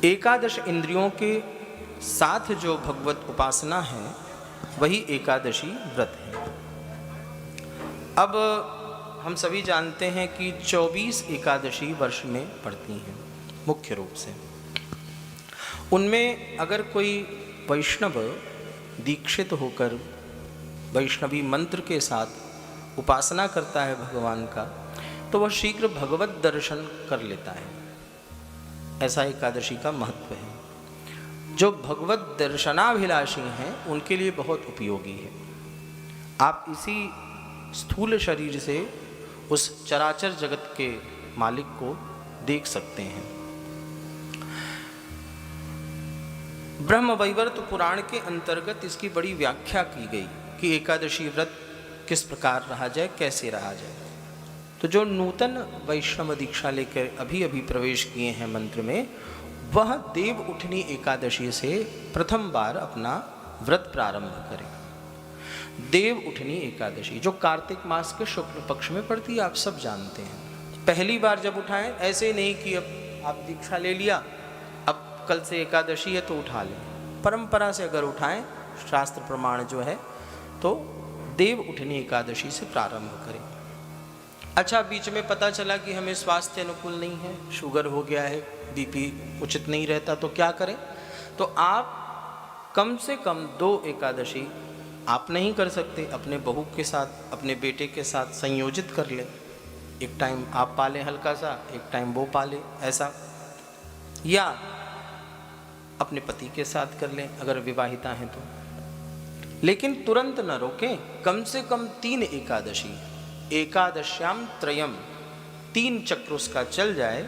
एकादश इंद्रियों के साथ जो भगवत उपासना है वही एकादशी व्रत है। अब हम सभी जानते हैं कि 24 एकादशी वर्ष में पड़ती हैं मुख्य रूप से। उनमें अगर कोई वैष्णव दीक्षित होकर वैष्णवी मंत्र के साथ उपासना करता है भगवान का, तो वह शीघ्र भगवत दर्शन कर लेता है। ऐसा एकादशी का महत्व है। जो भगवत दर्शनाभिलाषी हैं उनके लिए बहुत उपयोगी है। आप इसी स्थूल शरीर से उस चराचर जगत के मालिक को देख सकते हैं। ब्रह्म वैवर्त पुराण के अंतर्गत इसकी बड़ी व्याख्या की गई कि एकादशी व्रत किस प्रकार रहा जाए, कैसे रहा जाए। तो जो नूतन वैष्णव दीक्षा लेकर अभी अभी प्रवेश किए हैं मंत्र में, वह देव उठनी एकादशी से प्रथम बार अपना व्रत प्रारंभ करें। देव उठनी एकादशी जो कार्तिक मास के शुक्ल पक्ष में पड़ती है, आप सब जानते हैं। पहली बार जब उठाएं, ऐसे नहीं कि अब आप दीक्षा ले लिया, अब कल से एकादशी है तो उठा लें। परंपरा से अगर उठाएं, शास्त्र प्रमाण जो है, तो देव उठनी एकादशी से प्रारंभ करें। अच्छा, बीच में पता चला कि हमें स्वास्थ्य अनुकूल नहीं है, शुगर हो गया है, बीपी उचित नहीं रहता, तो क्या करें? तो आप कम से कम 2 एकादशी आप नहीं कर सकते, अपने बहू के साथ, अपने बेटे के साथ संयोजित कर लें। एक टाइम आप पालें हल्का सा, एक टाइम वो पाले, ऐसा। या अपने पति के साथ कर लें अगर विवाहिता हैं तो। लेकिन तुरंत न रोकें, कम से कम 3 एकादशी, एकादश्याम त्रयम, 3 चक्र उसका चल जाए,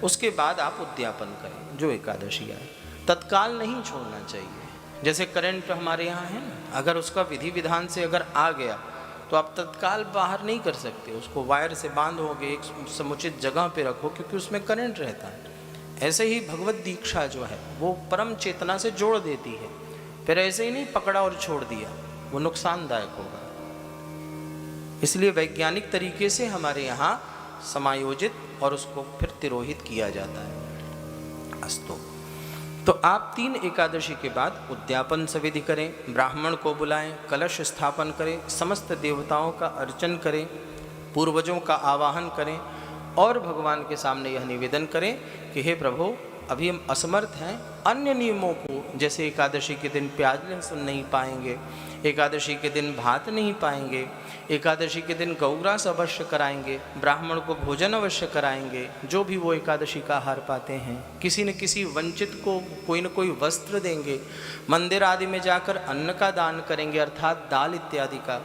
उसके बाद आप उद्यापन करें जो एकादशी आए। तत्काल नहीं छोड़ना चाहिए। जैसे करंट हमारे यहाँ है ना, अगर उसका विधि विधान से अगर आ गया तो आप तत्काल बाहर नहीं कर सकते, उसको वायर से बांधोगे, एक समुचित जगह पे रखो, क्योंकि उसमें करंट रहता है। ऐसे ही भगवत दीक्षा जो है वो परम चेतना से जोड़ देती है, फिर ऐसे ही नहीं पकड़ा और छोड़ दिया, वो नुकसानदायक होगा। इसलिए वैज्ञानिक तरीके से हमारे यहाँ समायोजित और उसको फिर तिरोहित किया जाता है। अस्तु, तो आप 3 एकादशी के बाद उद्यापन सविधि करें, ब्राह्मण को बुलाएं, कलश स्थापन करें, समस्त देवताओं का अर्चन करें, पूर्वजों का आवाहन करें और भगवान के सामने यह निवेदन करें कि हे प्रभु, अभी हम असमर्थ हैं, अन्य नियमों को, जैसे एकादशी के दिन प्याज लहसुन नहीं पाएंगे, एकादशी के दिन भात नहीं पाएंगे, एकादशी के दिन गौग्रास अवश्य कराएंगे, ब्राह्मण को भोजन अवश्य कराएंगे, जो भी वो एकादशी का आहार पाते हैं, किसी न किसी वंचित को कोई न कोई वस्त्र देंगे, मंदिर आदि में जाकर अन्न का दान करेंगे, अर्थात दाल इत्यादि का,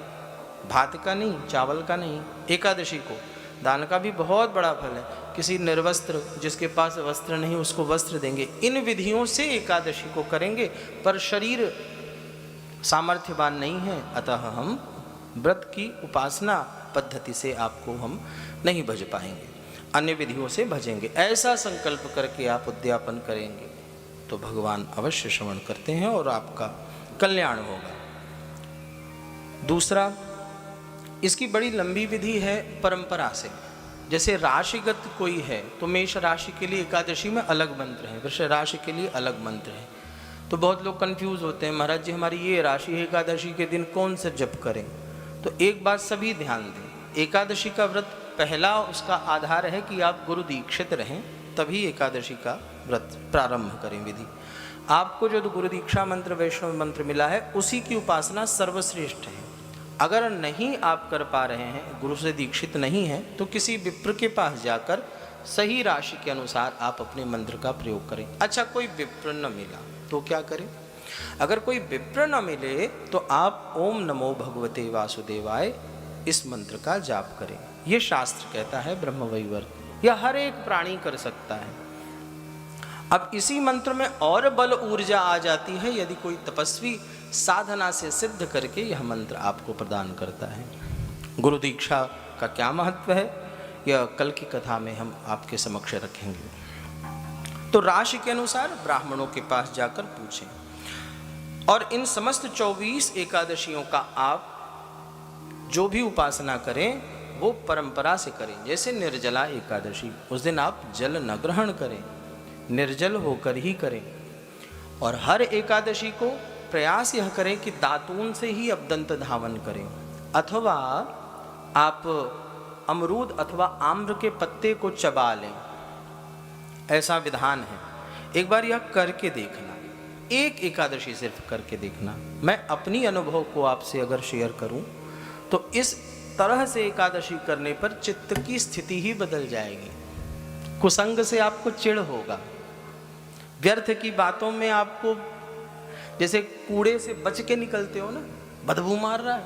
भात का नहीं, चावल का नहीं। एकादशी को दान का भी बहुत बड़ा फल है। किसी निर्वस्त्र, जिसके पास वस्त्र नहीं, उसको वस्त्र देंगे। इन विधियों से एकादशी को करेंगे, पर शरीर सामर्थ्यवान नहीं है, अतः हम व्रत की उपासना पद्धति से आपको हम नहीं भज पाएंगे, अन्य विधियों से भजेंगे। ऐसा संकल्प करके आप उद्यापन करेंगे तो भगवान अवश्य श्रवण करते हैं और आपका कल्याण होगा। दूसरा, इसकी बड़ी लंबी विधि है परंपरा से। जैसे राशिगत कोई है तो मेष राशि के लिए एकादशी में अलग मंत्र है, वृष राशि के लिए अलग मंत्र है। तो बहुत लोग कंफ्यूज होते हैं, महाराज जी हमारी ये राशि है, एकादशी के दिन कौन सा जप करें? तो एक बात सभी ध्यान दें, एकादशी का व्रत पहला उसका आधार है कि आप गुरु दीक्षित रहें, तभी एकादशी का व्रत प्रारंभ करें विधि। आपको जो गुरु दीक्षा मंत्र, वैष्णव मंत्र मिला है, उसी की उपासना सर्वश्रेष्ठ है। अगर नहीं आप कर पा रहे हैं, गुरु से दीक्षित नहीं है, तो किसी विप्र के पास जाकर सही राशि के अनुसार आप अपने मंत्र का प्रयोग करें। अच्छा, कोई विप्र न मिला तो क्या करें? अगर कोई विप्र न मिले तो आप ओम नमो भगवते वासुदेवाय इस मंत्र का जाप करें। यह शास्त्र कहता है, ब्रह्मवैवर्त। यह हर एक प्राणी कर सकता है। अब इसी मंत्र में और बल ऊर्जा आ जाती है यदि कोई तपस्वी साधना से सिद्ध करके यह मंत्र आपको प्रदान करता है। गुरु दीक्षा का क्या महत्व है, यह कल की कथा में हम आपके समक्ष रखेंगे। तो राशि के अनुसार ब्राह्मणों के पास जाकर पूछें, और इन समस्त 24 एकादशियों का आप जो भी उपासना करें वो परंपरा से करें। जैसे निर्जला एकादशी, उस दिन आप जल न ग्रहण करें, निर्जल होकर ही करें। और हर एकादशी को प्रयास यह करें कि दातून से ही अबदंत धावन करें, अथवा आप अमरूद अथवा आम्र के पत्ते को चबा लें, ऐसा विधान है। एक बार यह करके देखना, एक एकादशी सिर्फ करके देखना। मैं अपनी अनुभव को आपसे अगर शेयर करूं तो इस तरह से एकादशी करने पर चित्त की स्थिति ही बदल जाएगी। कुसंग से आपको चिढ़ होगा, व्यर्थ की बातों में आपको, जैसे कूड़े से बच के निकलते हो ना, बदबू मार रहा है,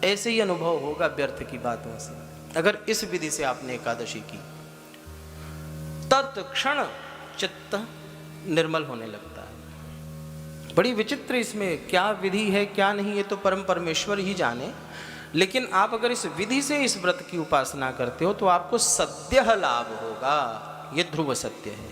ऐसे ही अनुभव होगा व्यर्थ की बातों से। अगर इस विधि से आपने एकादशी की, तत्क्षण चित्त निर्मल होने लगता है। बड़ी विचित्र इसमें क्या विधि है क्या नहीं, ये तो परम परमेश्वर ही जाने। लेकिन आप अगर इस विधि से इस व्रत की उपासना करते हो तो आपको सद्यः लाभ होगा, ये ध्रुव सत्य है।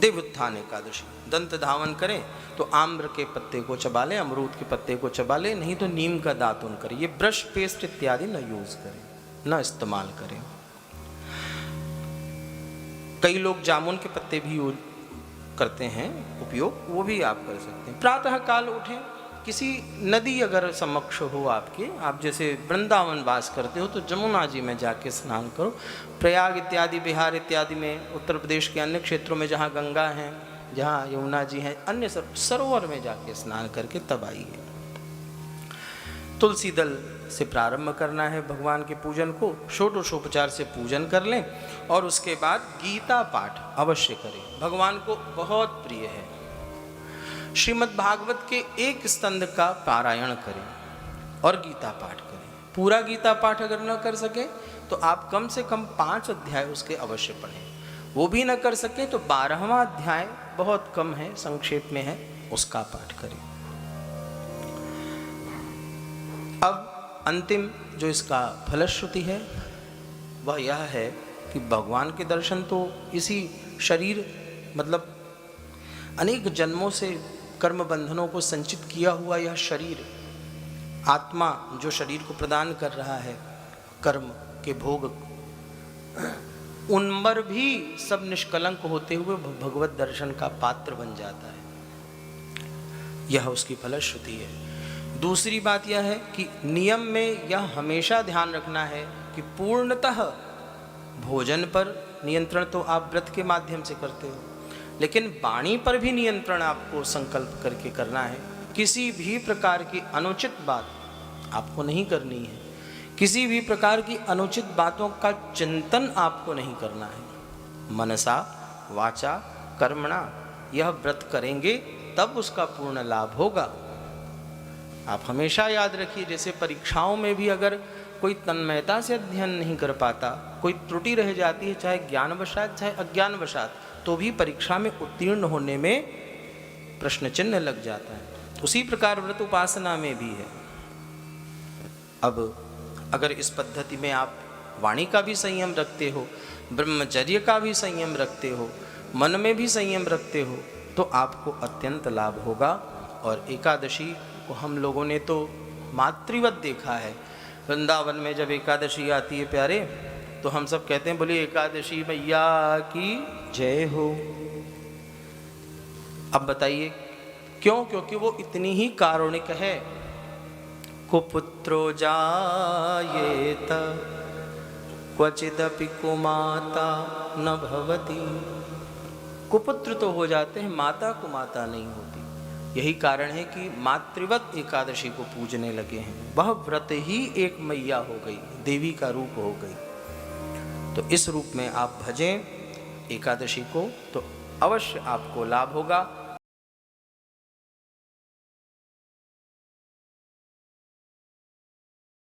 देवोत्थान एकादशी, दंत धावन करें तो आम्र के पत्ते को चबा लें, अमरूद के पत्ते को चबा लें, नहीं तो नीम का दातुन करें। ये ब्रश पेस्ट इत्यादि न यूज करें, न इस्तेमाल करें। कई लोग जामुन के पत्ते भी यूज करते हैं उपयोग, वो भी आप कर सकते हैं। प्रातः काल उठें, किसी नदी अगर समक्ष हो आपके, आप जैसे वृंदावन वास करते हो तो जमुना जी में जाके स्नान करो। प्रयाग इत्यादि, बिहार इत्यादि में, उत्तर प्रदेश के अन्य क्षेत्रों में जहाँ गंगा हैं, जहाँ यमुना जी हैं, अन्य सरोवर में जाके स्नान करके तब आइए। तुलसी दल से प्रारंभ करना है भगवान के पूजन को, षोडशोपचार से पूजन कर लें और उसके बाद गीता पाठ अवश्य करें, भगवान को बहुत प्रिय है। श्रीमद् भागवत के एक स्कंद का पारायण करें और गीता पाठ करें। पूरा गीता पाठ अगर न कर सके तो आप कम से कम 5 अध्याय उसके अवश्य पढ़ें। वो भी न कर सके तो 12वां अध्याय बहुत कम है, संक्षेप में है, उसका पाठ करें। अब अंतिम जो इसका फलश्रुति है वह यह है कि भगवान के दर्शन तो इसी शरीर, मतलब अनेक जन्मों से कर्म बंधनों को संचित किया हुआ यह शरीर, आत्मा जो शरीर को प्रदान कर रहा है कर्म के भोग, उन पर भी सब निष्कलंक होते हुए भगवत दर्शन का पात्र बन जाता है। यह उसकी फलश्रुति है। दूसरी बात यह है कि नियम में यह हमेशा ध्यान रखना है कि पूर्णतः भोजन पर नियंत्रण तो आप व्रत के माध्यम से करते हो, लेकिन वाणी पर भी नियंत्रण आपको संकल्प करके करना है। किसी भी प्रकार की अनुचित बात आपको नहीं करनी है, किसी भी प्रकार की अनुचित बातों का चिंतन आपको नहीं करना है। मनसा वाचा कर्मणा, यह व्रत करेंगे तब उसका पूर्ण लाभ होगा। आप हमेशा याद रखिए, जैसे परीक्षाओं में भी अगर कोई तन्मयता से अध्ययन नहीं कर पाता, कोई त्रुटि रह जाती है, चाहे ज्ञानवशात चाहे अज्ञानवशात, तो भी परीक्षा में उत्तीर्ण होने में प्रश्न चिन्ह लग जाता है। उसी प्रकार व्रत उपासना में भी है। अब अगर इस पद्धति में आप वाणी का भी संयम रखते हो, ब्रह्मचर्य का भी संयम रखते हो, मन में भी संयम रखते हो, तो आपको अत्यंत लाभ होगा। और एकादशी को हम लोगों ने तो मातृवत देखा है। वृंदावन में जब एकादशी आती है प्यारे, तो हम सब कहते हैं बोली एकादशी मैया की जय हो। अब बताइए क्यों? क्योंकि वो इतनी ही कारुणिक है। कुपुत्रो जायेत क्वचिदपि कुमाता न भवति। कुपुत्र तो हो जाते हैं, माता कुमाता नहीं होती। यही कारण है कि मातृवत एकादशी को पूजने लगे हैं। वह व्रत ही एक मैया हो गई, देवी का रूप हो गई। तो इस रूप में आप भजें एकादशी को तो अवश्य आपको लाभ होगा।